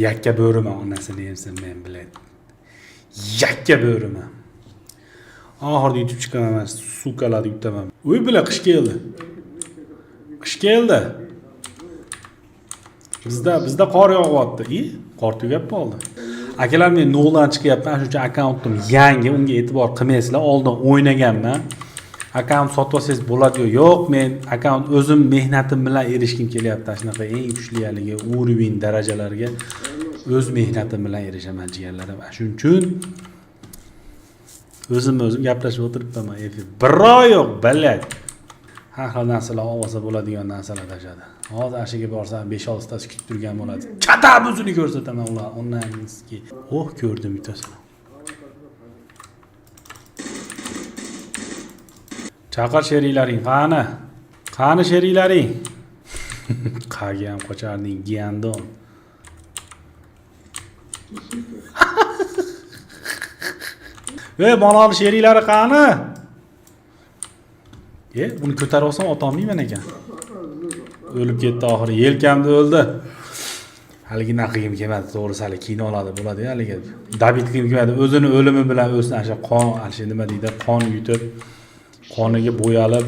Yakka bo'rima onasini yemsin men bilan. Yakka bo'rima. Oxirida yutib chiqaman men sukalarni yutaman. Uy bilan qish keldi. Qish keldi. Bizda qor yog'yapti. Qor tugab qoldi. Akalar men noldan chiqyapman, shuning uchun akkauntim yangi, unga e'tibor qilmaysizlar. Oldin o'ynaganman. Akkaunt sotib olsangiz bo'ladi yo'q, men akkaunt o'zim mehnatim bilan erishkim kelyapti. Shunaqa eng kuchli haligi уровень darajalarga o'z mehnatim bilan erishaman jigarlarim. Shuning uchun o'zim gaplashib o'tiribman. Bir oy yo'q, balat. Har xil narsalar olsa bo'ladigan narsalar tashadi. Hozir ashiga borsam 5-6 tasi kutib turgan bo'ladi. Katabuzini ko'rsataman ular. Onamizki. Ko'rdim bitasini. Chaqir sheriklaring, qani? Qani sheriklaring? Qayga ham qocharding, giyandon. Malol sheriklari qani? Buni ko'tarib olsam otolmayman ekan. O'lib ketdi oxiri, yelkamda o'ldi. Haligi naqigim kelmadi, to'g'risi hali kinolarda bo'ladi haligi. David qilgim kelmadi, o'zini o'limi bilan o'sni, o'sha qon, nima deydi, qon yutib, qoniga bo'yalib